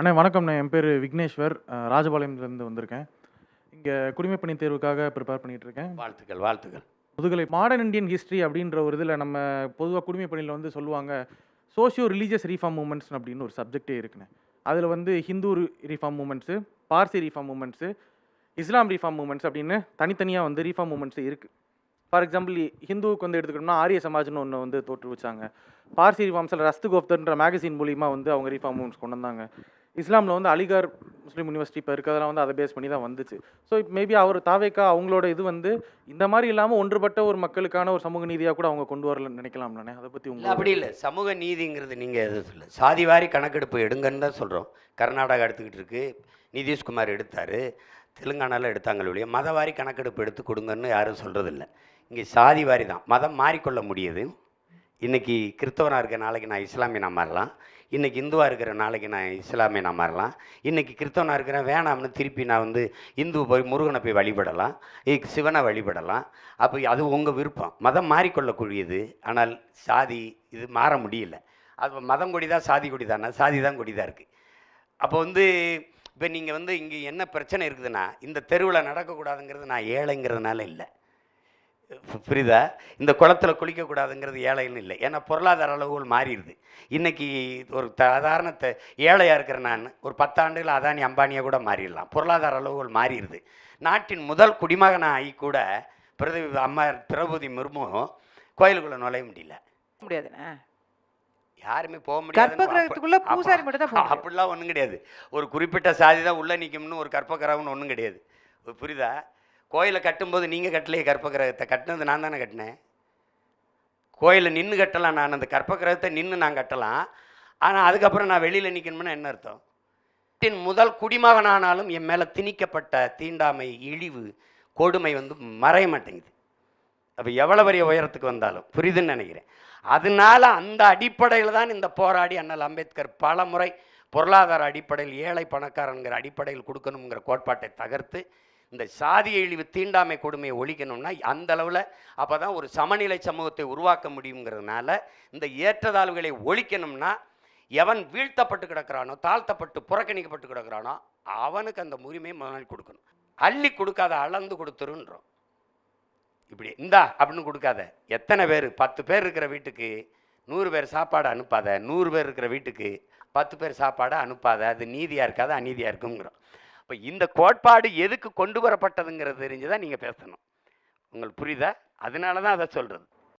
அண்ணே வணக்கம்ண்ணே. என் பேர் விக்னேஸ்வர். ராஜபாளையம்லேருந்து வந்திருக்கேன். இங்கே குடிமைப்பணி தேர்வுக்காக ப்ரிப்பேர் பண்ணிகிட்ருக்கேன். வாழ்த்துக்கள் வாழ்த்துக்கள். முதுகலை மாடர்ன் இந்தியன் ஹிஸ்ட்ரி அப்படின்ற ஒரு இதில் நம்ம பொதுவாக குடிமைப்பணியில் வந்து சொல்லுவாங்க, சோஷியோ ரிலீஜியஸ் ரீஃபார்ம் மூமெண்ட்ஸ் அப்படின்னு ஒரு சப்ஜெக்டே இருக்குண்ணே. அதில் வந்து Hindu reform movements, Parsi reform movements, Islam reform movements அப்படின்னு தனித்தனியாக வந்து ரீஃபார்ம் மூமெண்ட்ஸ் இருக்குது. ஃபார் எக்ஸாம்பிள் ஹிந்துவுக்கு வந்து எடுத்துக்கிட்டோம்னா ஆரிய சமாஜ்னு ஒன்று வந்து தோற்று வச்சாங்க. பார்சி ரீஃபார்ம்ஸில் ரஸ்துகோஃப்தர்ன்ற மேகசின் மூலிமா வந்து அவங்க ரீஃபார்ம் மூமெண்ட்ஸ் கொண்டு வந்தாங்க. இஸ்லாமில் வந்து அலிகார் முஸ்லீம் யூனிவர்சிட்டி இப்போ இருக்கிறதெல்லாம் வந்து அதை பேஸ் பண்ணி தான் வந்துச்சு. ஸோ மேபி அவர் தாவேக்கா அவங்களோட இது வந்து இந்த மாதிரி இல்லாமல் ஒன்றுபட்ட ஒரு மக்களுக்கான ஒரு சமூக நீதியாக கூட அவங்க கொண்டு வரலன்னு நினைக்கலாம்லானே. அதை பற்றி உங்களுக்கு அப்படி இல்லை. சமூக நீதிங்கிறது நீங்கள் எது சொல்ல சாதிவாரி கணக்கெடுப்பு எடுங்கன்னு தான் சொல்கிறோம். கர்நாடகா எடுத்துக்கிட்டு இருக்கு, நிதிஷ்குமார் எடுத்தார், தெலுங்கானாவில் எடுத்தாங்க ஒழிய மதவாரி கணக்கெடுப்பு எடுத்து கொடுங்கன்னு யாரும் சொல்கிறதில்ல. இங்கே சாதிவாரி தான். மதம் மாறிக்கொள்ள முடியுது. இன்றைக்கி கிறிஸ்தவனாக இருக்கிற நாளைக்கு நான் இஸ்லாமியனாக மாறலாம், இன்றைக்கி இந்துவாக இருக்கிற நாளைக்கு நான் இஸ்லாமியனாக மாறலாம், இன்றைக்கி கிறிஸ்தவனாக இருக்கிறேன் வேணாம்னு திருப்பி நான் வந்து இந்து போய் முருகனை போய் வழிபடலாம், சிவனை வழிபடலாம். அப்போ அது உங்கள் விருப்பம். மதம் மாறிக்கொள்ளக்கூடியது. ஆனால் சாதி இது மாற முடியல. அது மதம் கொடி தான் சாதி கொடி தானே, சாதி தான் கொடி தான் இருக்குது. அப்போ வந்து இப்போ நீங்கள் வந்து இங்கே என்ன பிரச்சனை இருக்குதுன்னா, இந்த தெருவில் நடக்கக்கூடாதுங்கிறது நான் ஏழைங்கிறதுனால இல்லை, புரியுதா? இந்த குளத்தில் குளிக்கக்கூடாதுங்கிறது ஏழைன்னு இல்லை. ஏன்னா பொருளாதார அளவுகள் மாறிடுது. இன்றைக்கி ஒரு சாதாரண ஏழையாக இருக்கிற நான் ஒரு 10 ஆண்டுகள் அதானி அம்பானியாக கூட மாறிடலாம். பொருளாதார அளவுகள் மாறிடுது. நாட்டின் முதல் குடிமகனாக ஆகி கூட அம்மா திரௌபதி முர்மு கோயிலுக்குள்ளே நுழைய முடியாதுண்ணே. யாருமே போக முடியாது. அப்படிலாம் ஒன்றும் கிடையாது. ஒரு குறிப்பிட்ட சாதி தான் உள்ளே நிற்கும்னு ஒரு கற்பகிரகம்னு ஒன்றும் கிடையாது. புரியுதா? கோயிலை கட்டும்போது நீங்கள் கட்டலையே, கற்பகிரகத்தை கட்டினது நான் தானே கட்டினேன். கோயிலை நின்று கட்டலாம், நான் அந்த கற்பகிரகத்தை நின்று நான் கட்டலாம். ஆனால் அதுக்கப்புறம் நான் வெளியில் நிற்கணும்னா என்ன அர்த்தம்? முதல் குடிமகனானாலும் என் மேலே திணிக்கப்பட்ட தீண்டாமை, இழிவு, கொடுமை வந்து மறைய மாட்டேங்குது. அப்போ எவ்வளோ பெரிய உயரத்துக்கு வந்தாலும் புரியுதுன்னு நினைக்கிறேன். அதனால அந்த அடிப்படையில் தான் இந்த போராடி அண்ணல் அம்பேத்கர் பல முறை பொருளாதார அடிப்படையில் ஏழை பணக்காரங்கிற அடிப்படையில் கொடுக்கணுங்கிற கோட்பாட்டை தகர்த்து இந்த சாதிய இழிவு தீண்டாமை கொடுமையை ஒழிக்கணும்னா அந்த அளவில் அப்போ தான் ஒரு சமநிலை சமூகத்தை உருவாக்க முடியுங்கிறதுனால இந்த ஏற்றத்தாழ்வுகளை ஒழிக்கணும்னா எவன் வீழ்த்தப்பட்டு கிடக்கிறானோ, தாழ்த்தப்பட்டு புறக்கணிக்கப்பட்டு கிடக்கிறானோ அவனுக்கு அந்த உரிமையை முதலாளி கொடுக்கணும். அள்ளி கொடுக்காத, அளந்து கொடுத்துருன்றோம். இப்படி இந்தா அப்படின்னு கொடுக்காத. எத்தனை பேர்? 10 பேர் இருக்கிற வீட்டுக்கு 100 பேர் சாப்பாடு அனுப்பாத, 100 பேர் இருக்கிற வீட்டுக்கு 10 பேர் சாப்பாடு அனுப்பாத. அது நீதியாக இருக்காது, அநீதியாக இருக்குங்கிறோம். இப்போ இந்த கோட்பாடு எதுக்கு கொண்டு வரப்பட்டதுங்கிறது தெரிஞ்சுதான் நீங்கள் பேசணும். உங்களுக்கு புரியுதா? அதனால தான் அதை சொல்கிறது.